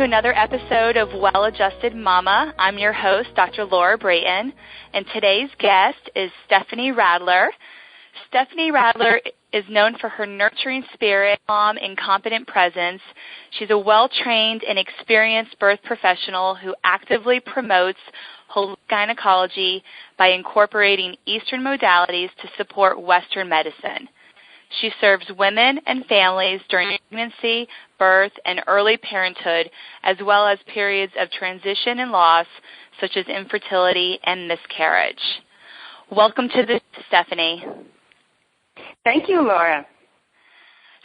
to another episode of Well-Adjusted Mama. I'm your host, Dr. Laura Brayton, and today's guest is Stephanie Radler. Stephanie Radler is known for her nurturing spirit, calm, and confident presence. She's a well-trained and experienced birth professional who actively promotes holistic gynecology by incorporating Eastern modalities to support Western medicine. She serves women and families during pregnancy, birth, and early parenthood, as well as periods of transition and loss, such as infertility and miscarriage. Welcome to the Stephanie. Thank you, Laura.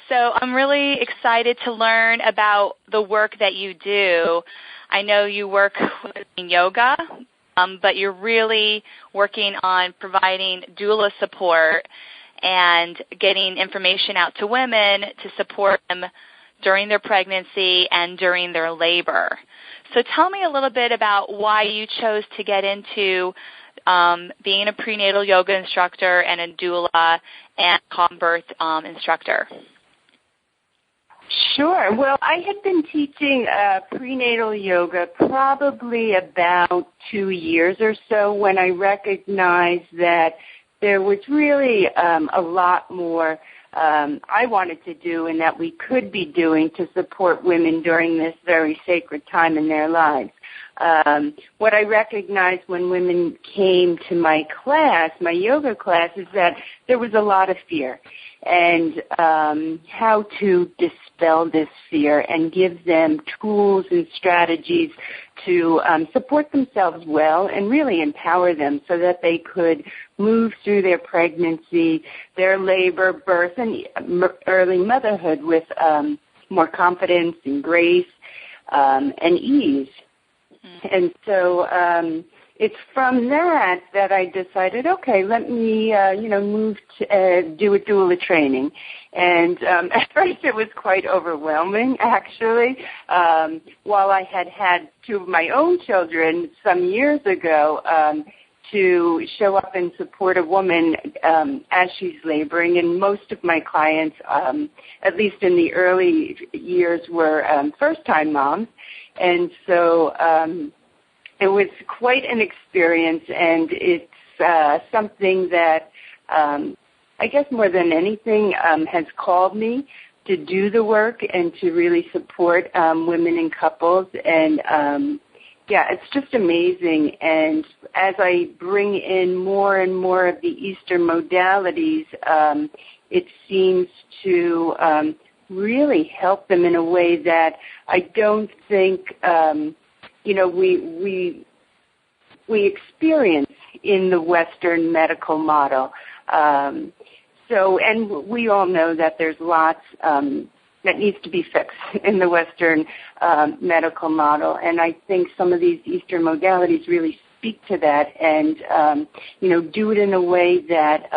So I'm really excited to learn about the work that you do. I know you work in yoga, but you're really working on providing doula support and getting information out to women to support them during their pregnancy and during their labor. So tell me a little bit about why you chose to get into being a prenatal yoga instructor and a doula and calm birth instructor. Sure. Well, I had been teaching prenatal yoga probably about 2 years or so when I recognized that there was really a lot more I wanted to do and that we could be doing to support women during this very sacred time in their lives. What I recognized when women came to my class, my yoga class, is that there was a lot of fear, and how to dispel this fear and give them tools and strategies to support themselves well and really empower them so that they could move through their pregnancy, their labor, birth, and early motherhood with more confidence and grace and ease. And so it's from that I decided, okay, let me, move to do a doula training. And at first it was quite overwhelming, actually. While I had 2 of my own children some years ago, to show up and support a woman as she's laboring, and most of my clients, at least in the early years, were first-time moms. And so it was quite an experience, and it's something that I guess more than anything has called me to do the work and to really support women and couples. And, it's just amazing. And as I bring in more and more of the Eastern modalities, it seems to really help them in a way that I don't think, we experience in the Western medical model. And we all know that there's lots that needs to be fixed in the Western medical model. And I think some of these Eastern modalities really speak to that and, do it in a way that,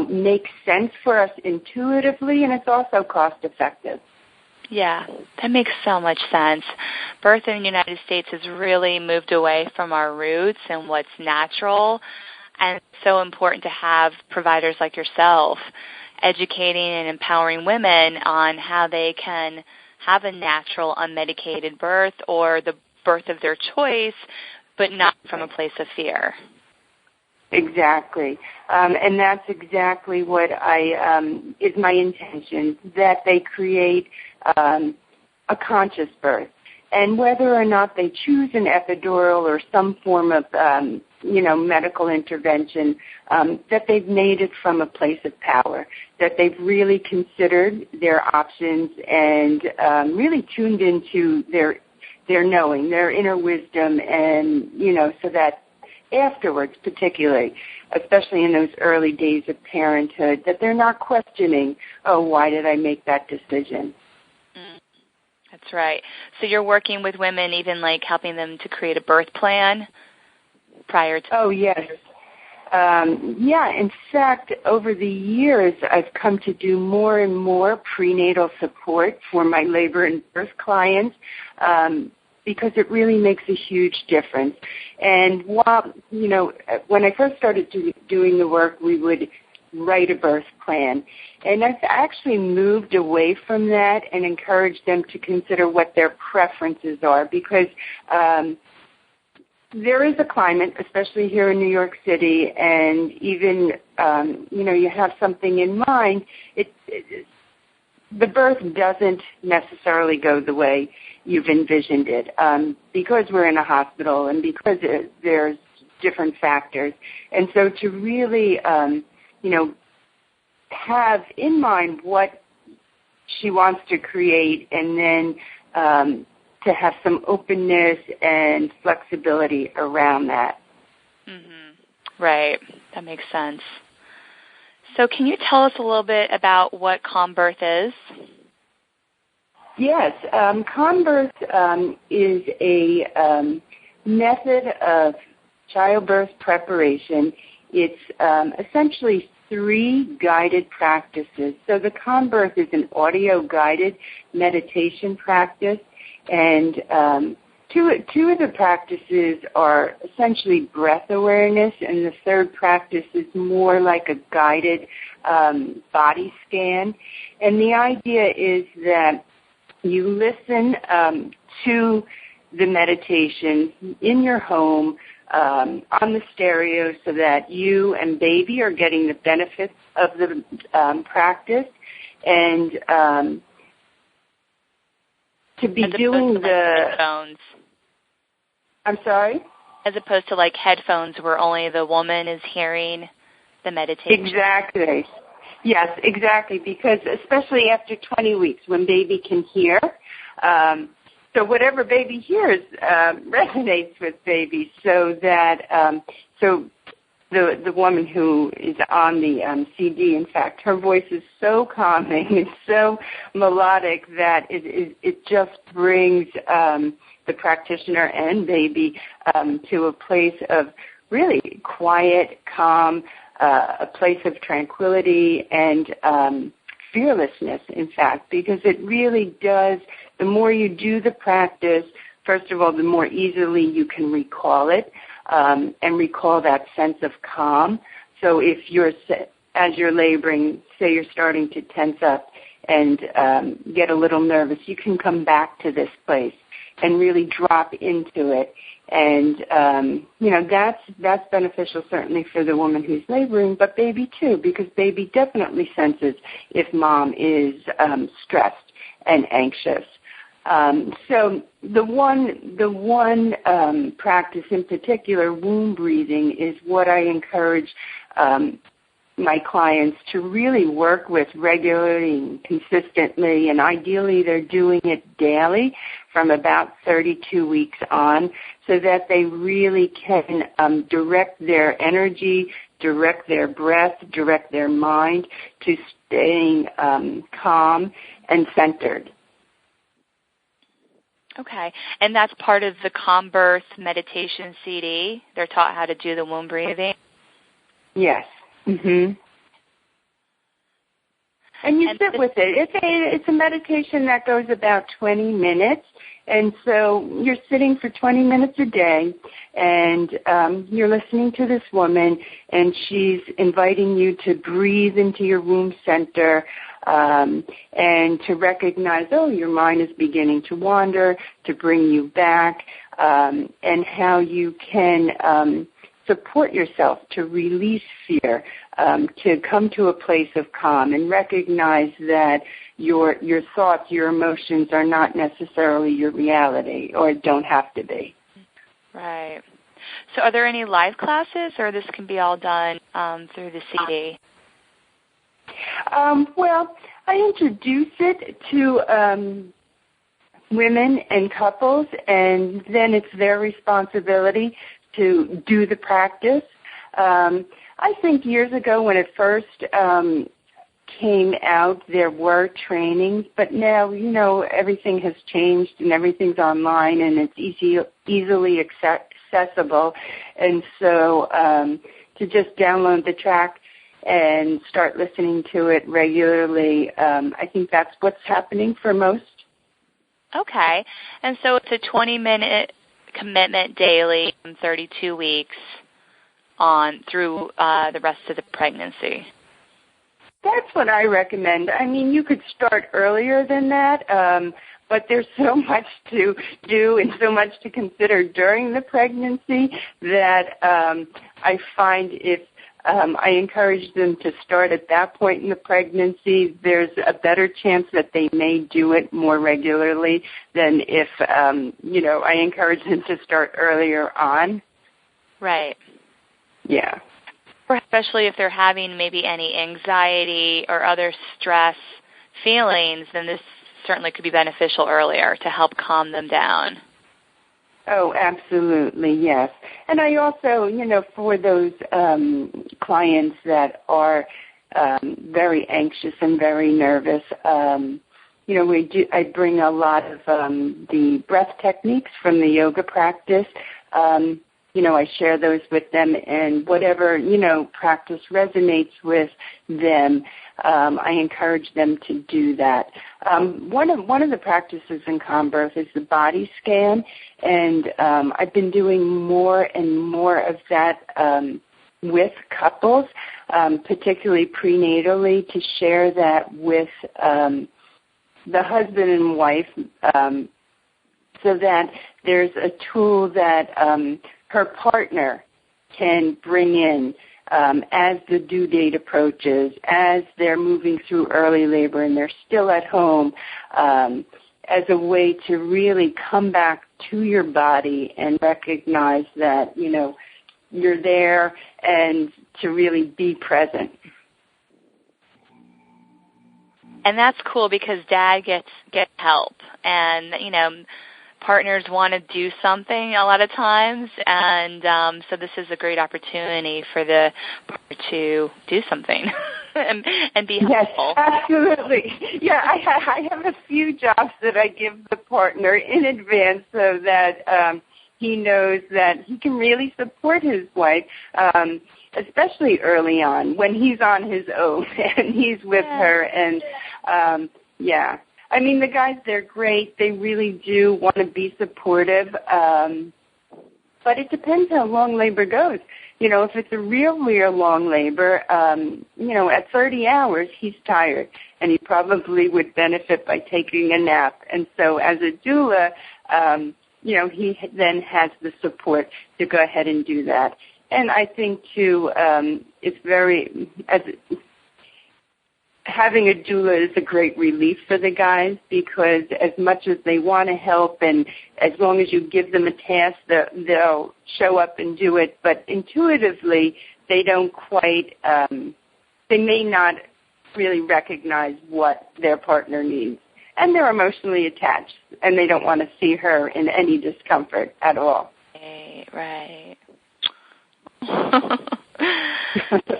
makes sense for us intuitively, and it's also cost-effective. Yeah, that makes so much sense. Birth in the United States has really moved away from our roots and what's natural, and it's so important to have providers like yourself educating and empowering women on how they can have a natural, unmedicated birth or the birth of their choice, but not from a place of fear. Exactly. And that's exactly what is my intention, that they create a conscious birth. And whether or not they choose an epidural or some form of, medical intervention, that they've made it from a place of power, that they've really considered their options and really tuned into their knowing, their inner wisdom, and, so that afterwards, particularly, especially in those early days of parenthood, that they're not questioning, oh, why did I make that decision? That's right. So you're working with women, even like helping them to create a birth plan prior to... Oh, yes. In fact, over the years, I've come to do more and more prenatal support for my labor and birth clients because it really makes a huge difference. And while, when I first started doing the work, we would write a birth plan. And I've actually moved away from that and encouraged them to consider what their preferences are, because there is a climate, especially here in New York City, and even, you have something in mind, the birth doesn't necessarily go the way you've envisioned it, because we're in a hospital and because there's different factors. And so to really, have in mind what she wants to create, and then to have some openness and flexibility around that. Mm-hmm. Right. That makes sense. So can you tell us a little bit about what calm birth is? Yes. Calm birth is a method of childbirth preparation. It's essentially 3 guided practices. So the calm birth is an audio-guided meditation practice, and two of the practices are essentially breath awareness, and the third practice is more like a guided body scan. And the idea is that you listen to the meditation in your home on the stereo, so that you and baby are getting the benefits of the practice, and to be doing the headphones. I'm sorry? As opposed to like headphones where only the woman is hearing the meditation. Exactly. Yes, exactly, because especially after 20 weeks when baby can hear, so whatever baby hears resonates with baby, so that the woman who is on the CD, in fact, her voice is so calming and so melodic that it just brings the practitioner and baby to a place of really quiet, calm, a place of tranquility and fearlessness, in fact, because it really does, the more you do the practice, first of all, the more easily you can recall it, and recall that sense of calm. So if as you're laboring, say you're starting to tense up and get a little nervous, you can come back to this place and really drop into it. And, that's beneficial certainly for the woman who's laboring, but baby too, because baby definitely senses if mom is stressed and anxious. So the one practice in particular, womb breathing, is what I encourage my clients to really work with regularly and consistently, and ideally they're doing it daily from about 32 weeks on, so that they really can direct their energy, direct their breath, direct their mind to staying calm and centered. Okay, and that's part of the Calm Birth meditation CD. They're taught how to do the womb breathing? Yes. Mm-hmm. And you sit with it. It's a meditation that goes about 20 minutes, and so you're sitting for 20 minutes a day, and you're listening to this woman, and she's inviting you to breathe into your womb center, and to recognize, your mind is beginning to wander, to bring you back, and how you can support yourself to release fear, to come to a place of calm and recognize that your thoughts, your emotions are not necessarily your reality, or don't have to be. Right. So are there any live classes, or this can be all done through the CD? Well, I introduce it to women and couples, and then it's their responsibility to do the practice. I think years ago when it first came out, there were trainings, but now, everything has changed and everything's online and it's easily accessible. And so to just download the track and start listening to it regularly, I think that's what's happening for most. Okay. And so it's a 20-minute commitment daily in 32 weeks on through the rest of the pregnancy. That's what I recommend. I mean, you could start earlier than that, but there's so much to do and so much to consider during the pregnancy that I find if I encourage them to start at that point in the pregnancy, there's a better chance that they may do it more regularly than if, I encourage them to start earlier on. Right. Yeah. Especially if they're having maybe any anxiety or other stress feelings, then this certainly could be beneficial earlier to help calm them down. Oh, absolutely, yes. And I also, for those clients that are very anxious and very nervous, I bring a lot of the breath techniques from the yoga practice. I share those with them, and whatever, practice resonates with them, I encourage them to do that. One of the practices in calm birth is the body scan, and I've been doing more and more of that with couples, particularly prenatally, to share that with the husband and wife, so that there's a tool that her partner can bring in as the due date approaches, as they're moving through early labor and they're still at home, as a way to really come back to your body and recognize that, you're there, and to really be present. And that's cool because Dad gets help, and partners want to do something a lot of times, and so this is a great opportunity for the partner to do something and be helpful. Yes, absolutely. Yeah, I have a few jobs that I give the partner in advance so that he knows that he can really support his wife, especially early on when he's on his own and he's with her. And, I mean, the guys, they're great. They really do want to be supportive. But it depends how long labor goes. If it's a real long labor, at 30 hours, he's tired, and he probably would benefit by taking a nap. And so as a doula, he then has the support to go ahead and do that. And I think, too, having a doula is a great relief for the guys, because as much as they want to help and as long as you give them a task, they'll show up and do it. But intuitively, they don't quite, they may not really recognize what their partner needs. And they're emotionally attached, and they don't want to see her in any discomfort at all. Right.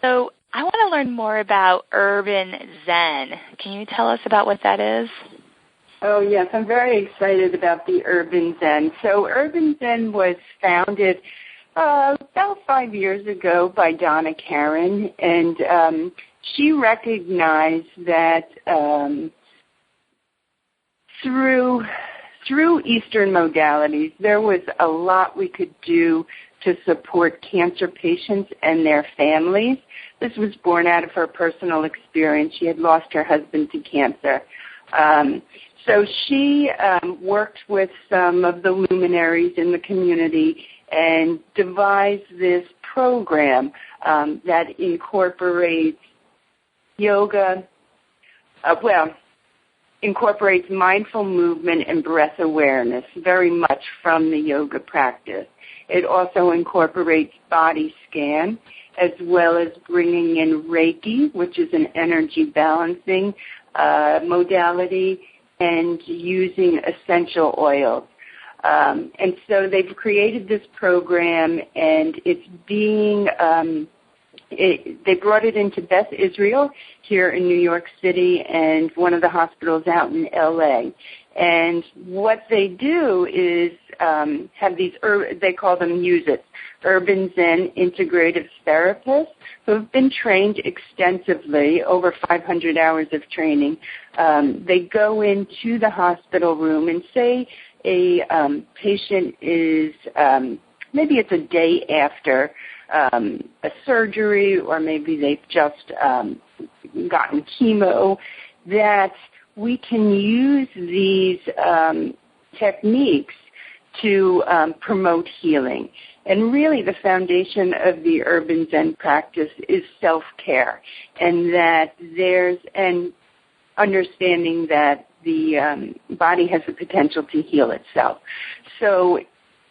So I want to learn more about urban Zen. Can you tell us about what that is? Oh, yes. I'm very excited about the urban Zen. So urban Zen was founded about 5 years ago by Donna Karen, and she recognized that through Eastern modalities, there was a lot we could do to support cancer patients and their families. This was born out of her personal experience. She had lost her husband to cancer. So she worked with some of the luminaries in the community and devised this program that incorporates yoga, incorporates mindful movement and breath awareness very much from the yoga practice. It also incorporates body scan, as well as bringing in Reiki, which is an energy balancing modality, and using essential oils. And so they've created this program, and it's being they brought it into Beth Israel here in New York City and one of the hospitals out in L.A. And what they do is have these, they call them UZITs, Urban Zen Integrative Therapists, who have been trained extensively, over 500 hours of training. They go into the hospital room and say a patient is, maybe it's a day after a surgery, or maybe they've just gotten chemo, that we can use these techniques to promote healing. And really the foundation of the urban Zen practice is self-care, and that there's an understanding that the body has the potential to heal itself. So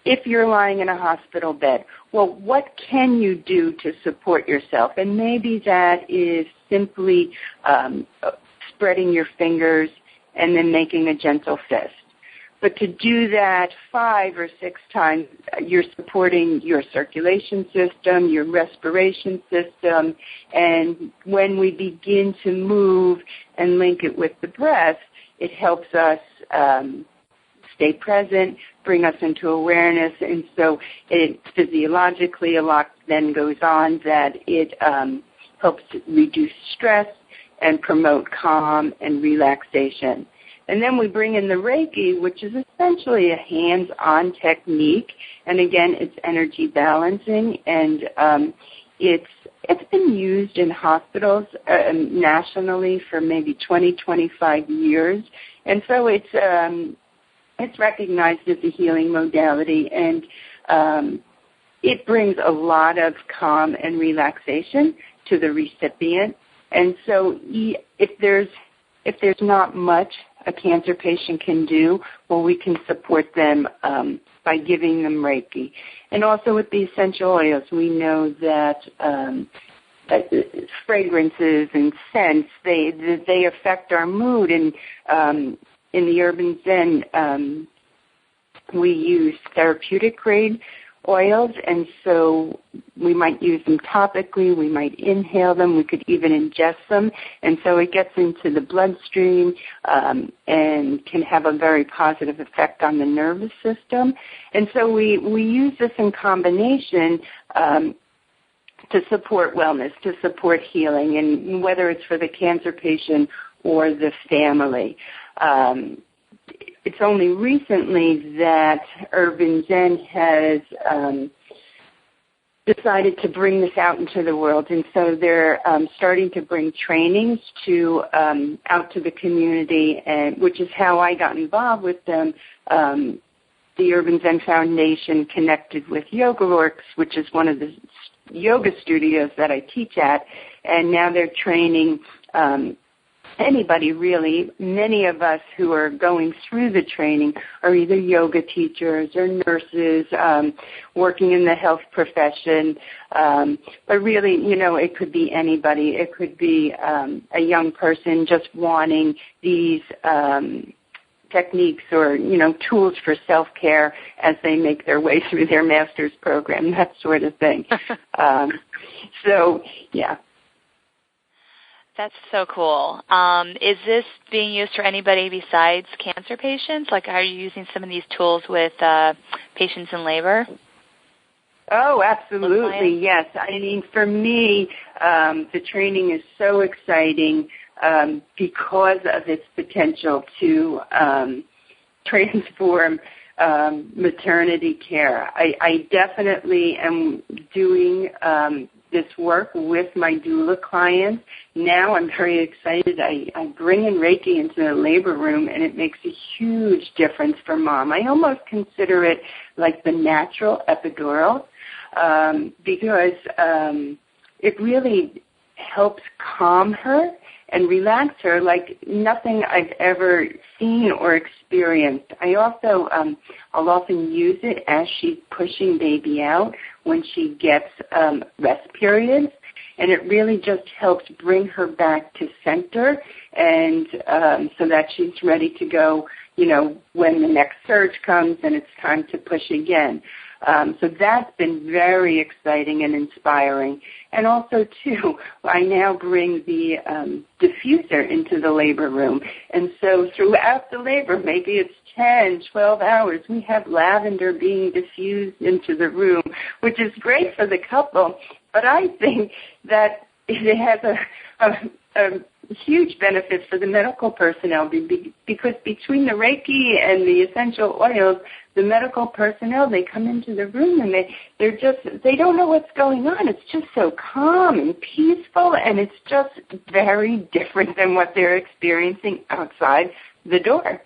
if you're lying in a hospital bed, well, what can you do to support yourself? And maybe that is simply spreading your fingers and then making a gentle fist. But to do that 5 or 6 times, you're supporting your circulation system, your respiration system, and when we begin to move and link it with the breath, it helps us stay present, bring us into awareness, and so it physiologically, a lot then goes on that it helps reduce stress and promote calm and relaxation. And then we bring in the Reiki, which is essentially a hands-on technique. And again, it's energy balancing, and it's been used in hospitals nationally for maybe 20, 25 years. And so it's recognized as a healing modality, and it brings a lot of calm and relaxation to the recipient. And so if there's not much a cancer patient can do, well, we can support them by giving them Reiki. And also with the essential oils, we know that fragrances and scents, they affect our mood. And in the urban Zen, we use therapeutic grade oils, and so we might use them topically, we might inhale them, we could even ingest them, and so it gets into the bloodstream and can have a very positive effect on the nervous system. And so we use this in combination to support wellness, to support healing, and whether it's for the cancer patient or the family. It's only recently that Urban Zen has decided to bring this out into the world, and so they're starting to bring trainings out to the community, and which is how I got involved with them. The Urban Zen Foundation connected with YogaWorks, which is one of the yoga studios that I teach at, and now they're training anybody really. Many of us who are going through the training are either yoga teachers or nurses, working in the health profession. But really, it could be anybody. It could be a young person just wanting these techniques or, tools for self-care as they make their way through their master's program, that sort of thing. So, yeah. That's so cool. Is this being used for anybody besides cancer patients? Like, are you using some of these tools with patients in labor? Oh, absolutely, yes. I mean, for me, the training is so exciting because of its potential to transform maternity care. I definitely am doing this work with my doula clients. Now I'm very excited. I bring in Reiki into the labor room, and it makes a huge difference for mom. I almost consider it like the natural epidural because it really helps calm her and relax her like nothing I've ever seen or experienced. I'll often use it as she's pushing baby out when she gets rest periods, and it really just helps bring her back to center, and so that she's ready to go, when the next surge comes and it's time to push again. So that's been very exciting and inspiring. And also, too, I now bring the diffuser into the labor room. And so throughout the labor, maybe it's 10, 12 hours, we have lavender being diffused into the room, which is great for the couple. But I think that it has huge benefit for the medical personnel because between the Reiki and the essential oils, the medical personnel, they come into the room and they don't know what's going on. It's just so calm and peaceful, and it's just very different than what they're experiencing outside the door.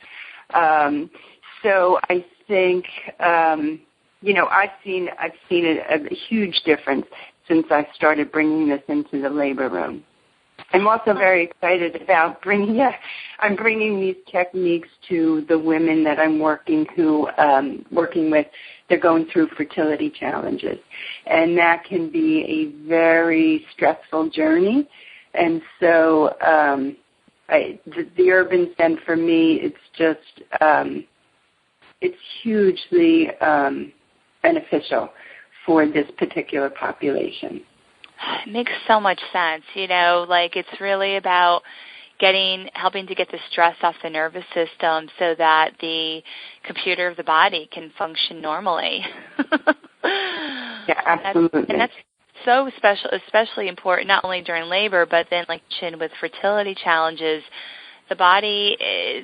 So I think, I've seen a huge difference since I started bringing this into the labor room. I'm also very excited about bringing these techniques to the women that I'm working with. They're going through fertility challenges, and that can be a very stressful journey. And so the Urban Scent for me, it's just it's hugely beneficial for this particular population. It makes so much sense. It's really about helping to get the stress off the nervous system so that the computer of the body can function normally. Yeah, absolutely. And that's so special, especially important not only during labor, but then with fertility challenges, the body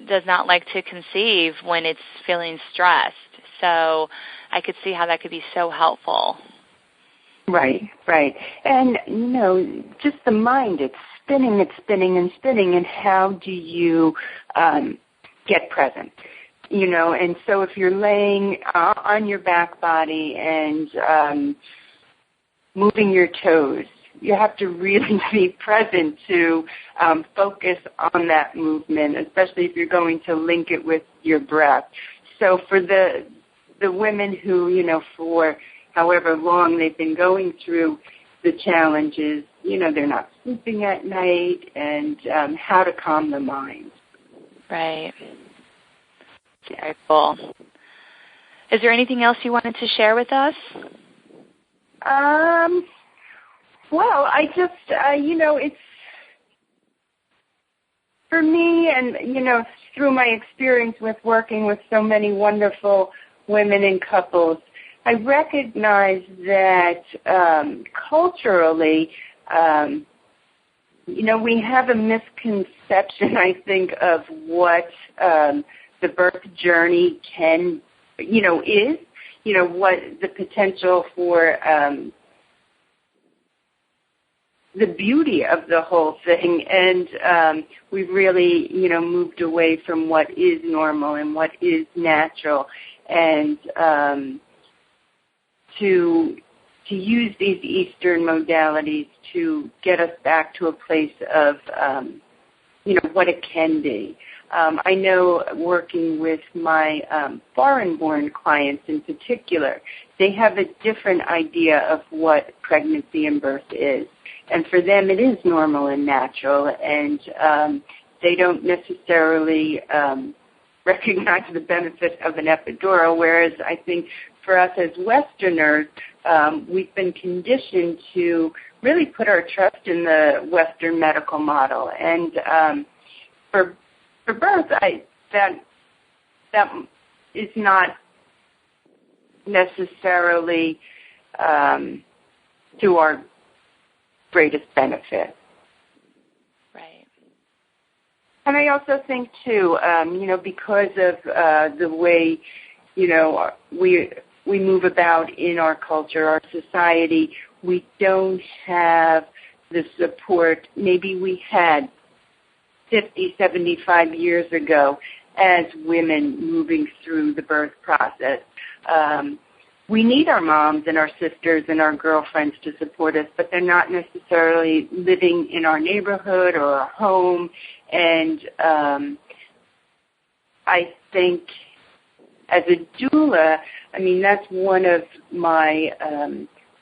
does not like to conceive when it's feeling stressed. So I could see how that could be so helpful. Right. And, just the mind, it's spinning and spinning, and how do you get present? And so if you're laying on your back body and moving your toes, you have to really be present to focus on that movement, especially if you're going to link it with your breath. So for the women who, for however long they've been going through the challenges, they're not sleeping at night, and how to calm the mind. Right. Very cool. Is there anything else you wanted to share with us? Well, I just, it's, for me, and, through my experience with working with so many wonderful women and couples, I recognize that culturally, we have a misconception, I think, of what the birth journey can, is, what the potential for the beauty of the whole thing. And we've really, moved away from what is normal and what is natural, and to use these Eastern modalities to get us back to a place of, what it can be. I know working with my foreign-born clients in particular, they have a different idea of what pregnancy and birth is. And for them, it is normal and natural, and they don't necessarily recognize the benefit of an epidural, whereas I think for us as Westerners, we've been conditioned to really put our trust in the Western medical model. And for birth, that is not necessarily to our greatest benefit. Right. And I also think, too, because of the way, we move about in our culture, our society, we don't have the support maybe we had 50, 75 years ago as women moving through the birth process. We need our moms and our sisters and our girlfriends to support us, but they're not necessarily living in our neighborhood or our home. And I think as a doula, that's one of my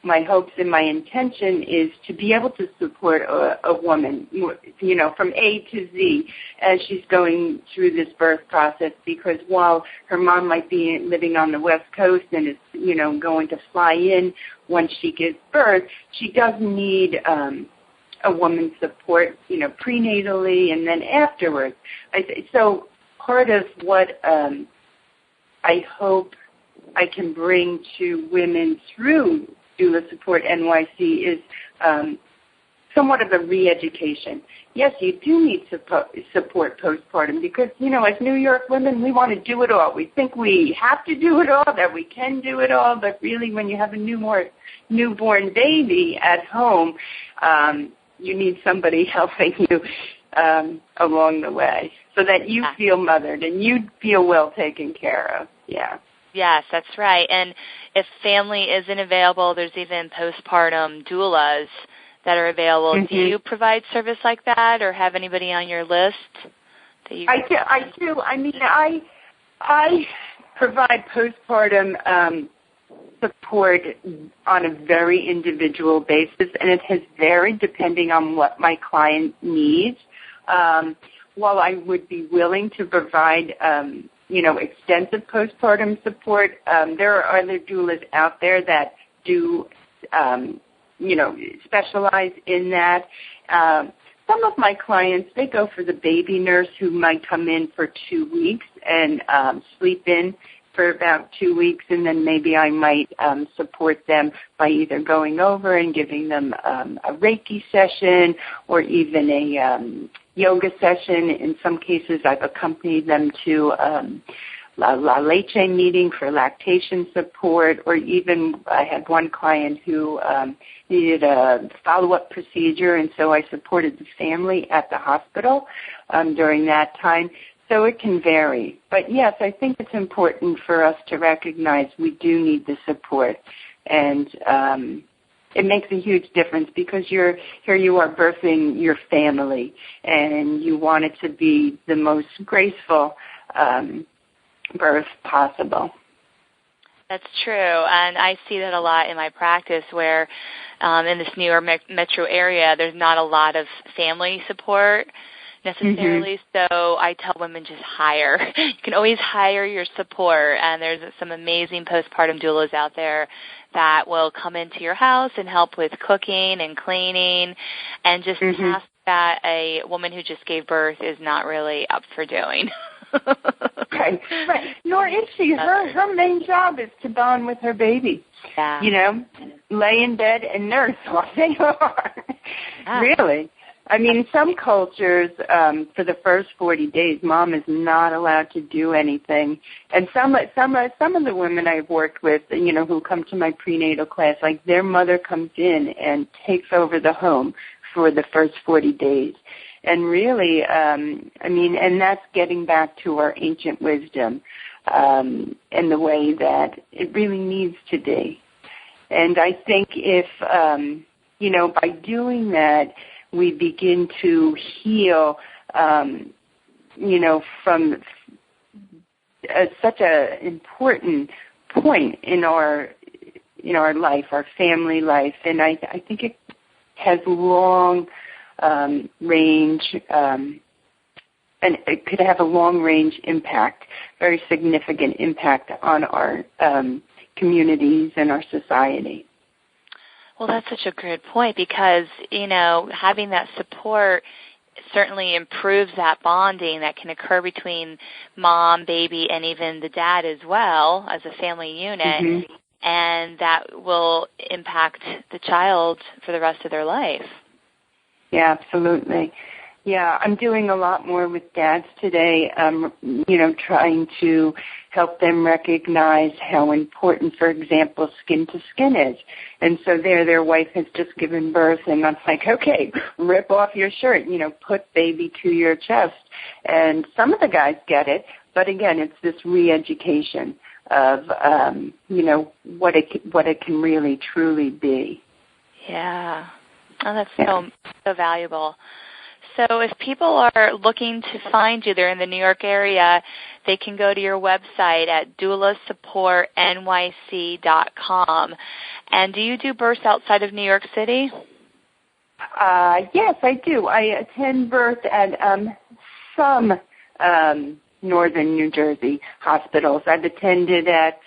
my hopes and my intention is to be able to support a woman, from A to Z as she's going through this birth process, because while her mom might be living on the West Coast and is, going to fly in once she gives birth, she does need a woman's support, prenatally and then afterwards. So part of what I hope I can bring to women through Doula Support NYC is somewhat of a re-education. Yes, you do need support postpartum because, as New York women, we want to do it all. We think we have to do it all, that we can do it all, but really when you have a newborn baby at home, you need somebody helping you along the way so that you feel mothered and you feel well taken care of. Yeah. Yes, that's right. And if family isn't available, there's even postpartum doulas that are available. Mm-hmm. Do you provide service like that or have anybody on your list? I do. I mean, I provide postpartum support on a very individual basis, and it has varied depending on what my client needs. While I would be willing to provide extensive postpartum support, there are other doulas out there that do specialize in that. Some of my clients, they go for the baby nurse who might come in for 2 weeks and sleep in for about 2 weeks, and then maybe I might support them by either going over and giving them a Reiki session or even a yoga session. In some cases, I've accompanied them to La Leche meeting for lactation support, or even I had one client who needed a follow-up procedure, and so I supported the family at the hospital during that time. So it can vary. But, yes, I think it's important for us to recognize we do need the support. And it makes a huge difference because here you are birthing your family, and you want it to be the most graceful birth possible. That's true, and I see that a lot in my practice where in this New York metro area, there's not a lot of family support necessarily, so I tell women just hire. You can always hire your support, and there's some amazing postpartum doulas out there that will come into your house and help with cooking and cleaning and just tasks that a woman who just gave birth is not really up for doing. Right. Nor is she. Her main job is to bond with her baby. Yeah. Lay in bed and nurse while they are. Yeah. Really. I mean, in some cultures, for the first 40 days, mom is not allowed to do anything. And some of the women I've worked with, who come to my prenatal class, like their mother comes in and takes over the home for the first 40 days. And really, and that's getting back to our ancient wisdom and the way that it really needs to be. And I think if, by doing that, we begin to heal, from such an important point in our life, our family life, and I think it has long range, and it could have a long range impact, very significant impact on our communities and our society. Well, that's such a good point because, having that support certainly improves that bonding that can occur between mom, baby, and even the dad as well as a family unit, and that will impact the child for the rest of their life. Yeah, absolutely. Yeah, I'm doing a lot more with dads today, trying to help them recognize how important, for example, skin to skin is. And so their wife has just given birth, and I'm like, okay, rip off your shirt, put baby to your chest. And some of the guys get it, but again, it's this re-education of, what it can really truly be. Yeah. Oh, that's so valuable. So if people are looking to find you, they're in the New York area, they can go to your website at doulasupportnyc.com. And do you do births outside of New York City? Yes, I do. I attend birth at some northern New Jersey hospitals. I've attended at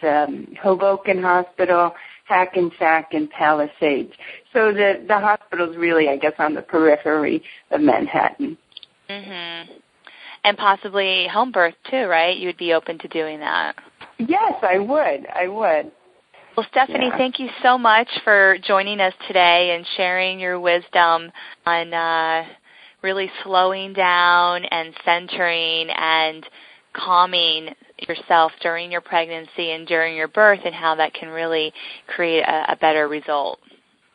Hoboken Hospital, Hackensack, and Palisades. So the hospital's really, I guess, on the periphery of Manhattan. And possibly home birth, too, right? You would be open to doing that. Yes, I would. Well, Stephanie, thank you so much for joining us today and sharing your wisdom on really slowing down and centering and calming yourself during your pregnancy and during your birth, and how that can really create a better result.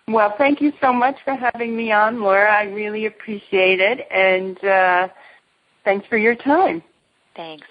Well, thank you so much for having me on, Laura. I really appreciate it, and thanks for your time. Thanks.